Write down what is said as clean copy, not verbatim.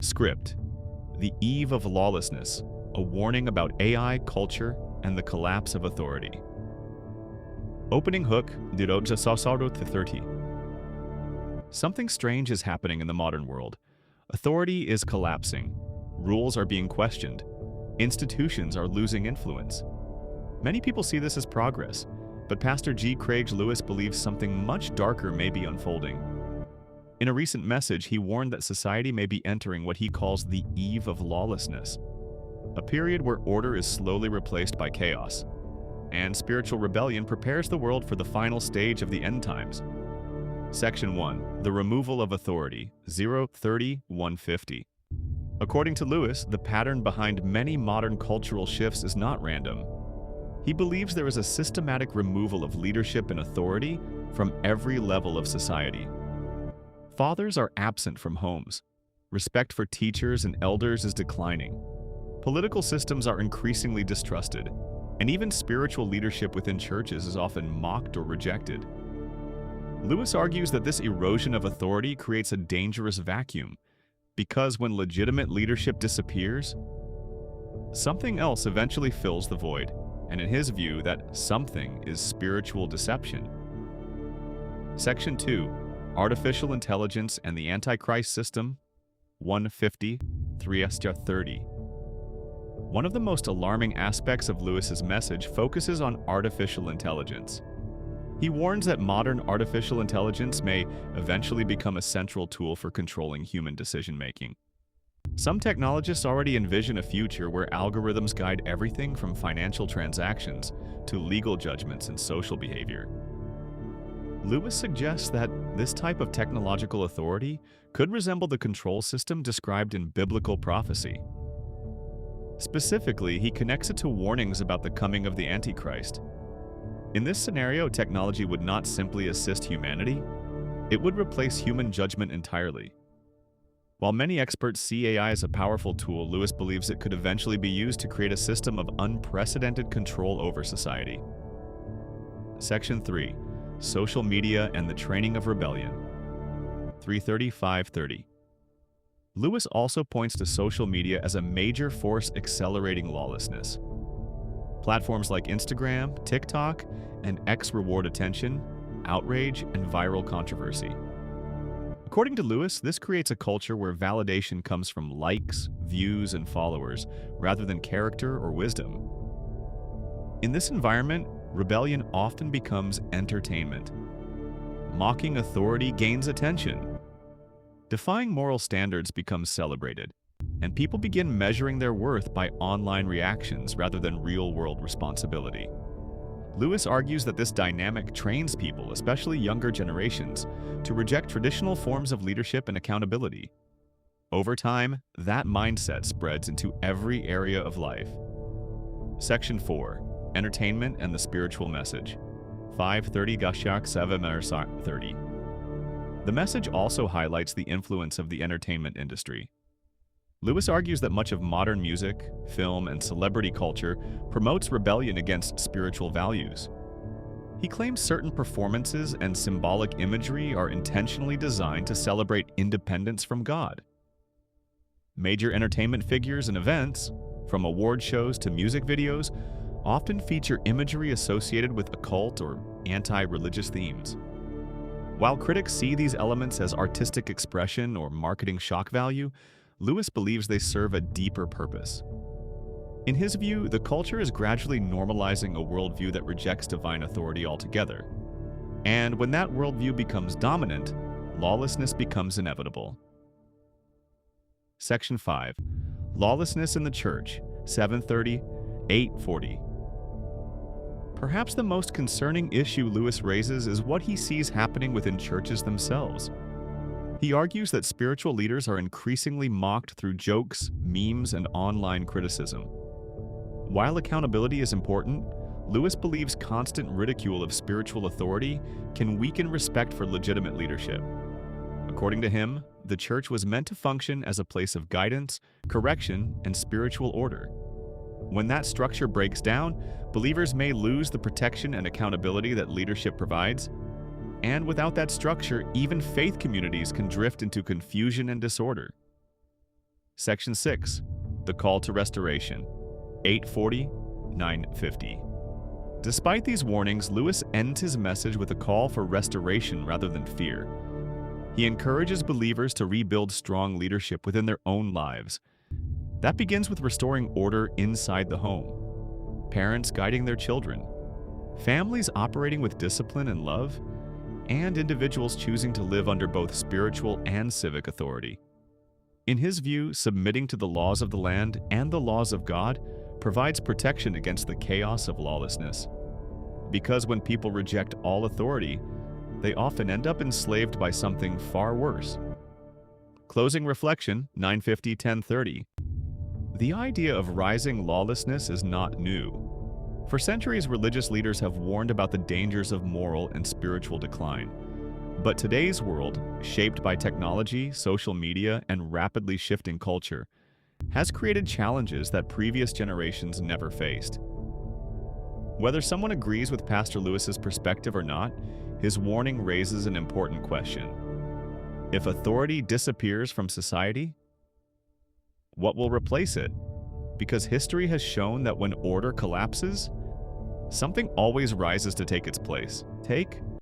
Script: The Eve of Lawlessness, a warning about AI, culture, and the collapse of authority. Opening hook, Diroja Sasaro 30. Something strange is happening in the modern world. Authority is collapsing. Rules are being questioned. Institutions are losing influence. Many people see this as progress, but Pastor G. Craig Lewis believes something much darker may be unfolding. In a recent message, he warned that society may be entering what he calls the eve of lawlessness, a period where order is slowly replaced by chaos, and spiritual rebellion prepares the world for the final stage of the end times. Section 1. The Removal of Authority, 0:30-150. According to Lewis, the pattern behind many modern cultural shifts is not random. He believes there is a systematic removal of leadership and authority from every level of society. Fathers are absent from homes. Respect for teachers and elders is declining. Political systems are increasingly distrusted, and even spiritual leadership within churches is often mocked or rejected. Lewis argues that this erosion of authority creates a dangerous vacuum, because when legitimate leadership disappears, something else eventually fills the void, and in his view, that something is spiritual deception. Section 2. Artificial Intelligence and the Antichrist System, 150-3-30. One of the most alarming aspects of Lewis's message focuses on artificial intelligence. He warns that modern artificial intelligence may eventually become a central tool for controlling human decision-making. Some technologists already envision a future where algorithms guide everything from financial transactions to legal judgments and social behavior. Lewis suggests that this type of technological authority could resemble the control system described in biblical prophecy. Specifically, he connects it to warnings about the coming of the Antichrist. In this scenario, technology would not simply assist humanity, it would replace human judgment entirely. While many experts see AI as a powerful tool, Lewis believes it could eventually be used to create a system of unprecedented control over society. Section 3. Social Media and the Training of Rebellion, 3:30-5:30. Lewis also points to social media as a major force accelerating lawlessness. Platforms like Instagram, TikTok, and X reward attention, outrage, and viral controversy. According to Lewis, this creates a culture where validation comes from likes, views, and followers, rather than character or wisdom. In this environment, rebellion often becomes entertainment. Mocking authority gains attention. Defying moral standards becomes celebrated, and people begin measuring their worth by online reactions rather than real-world responsibility. Lewis argues that this dynamic trains people, especially younger generations, to reject traditional forms of leadership and accountability. Over time, that mindset spreads into every area of life. Section 4. Entertainment and the Spiritual Message, 5:30-7:30. The message also highlights the influence of the entertainment industry. Lewis argues that much of modern music, film, and celebrity culture promotes rebellion against spiritual values. He claims certain performances and symbolic imagery are intentionally designed to celebrate independence from God. Major entertainment figures and events, from award shows to music videos, often feature imagery associated with occult or anti-religious themes. While critics see these elements as artistic expression or marketing shock value, Lewis believes they serve a deeper purpose. In his view, the culture is gradually normalizing a worldview that rejects divine authority altogether. And when that worldview becomes dominant, lawlessness becomes inevitable. Section 5. Lawlessness in the Church, 7:30-8:40. Perhaps the most concerning issue Lewis raises is what he sees happening within churches themselves. He argues that spiritual leaders are increasingly mocked through jokes, memes, and online criticism. While accountability is important, Lewis believes constant ridicule of spiritual authority can weaken respect for legitimate leadership. According to him, the church was meant to function as a place of guidance, correction, and spiritual order. When that structure breaks down, believers may lose the protection and accountability that leadership provides. And without that structure, even faith communities can drift into confusion and disorder. Section 6, the call to restoration, 840, 950. Despite these warnings, Lewis ends his message with a call for restoration rather than fear. He encourages believers to rebuild strong leadership within their own lives. That begins with restoring order inside the home, parents guiding their children, families operating with discipline and love, and individuals choosing to live under both spiritual and civic authority. In his view, submitting to the laws of the land and the laws of God provides protection against the chaos of lawlessness. Because when people reject all authority, they often end up enslaved by something far worse. Closing reflection, 950-1030. The idea of rising lawlessness is not new. For centuries, religious leaders have warned about the dangers of moral and spiritual decline. But today's world, shaped by technology, social media, and rapidly shifting culture, has created challenges that previous generations never faced. Whether someone agrees with Pastor Lewis's perspective or not, his warning raises an important question. If authority disappears from society, what will replace it? Because history has shown that when order collapses, something always rises to take its place. Take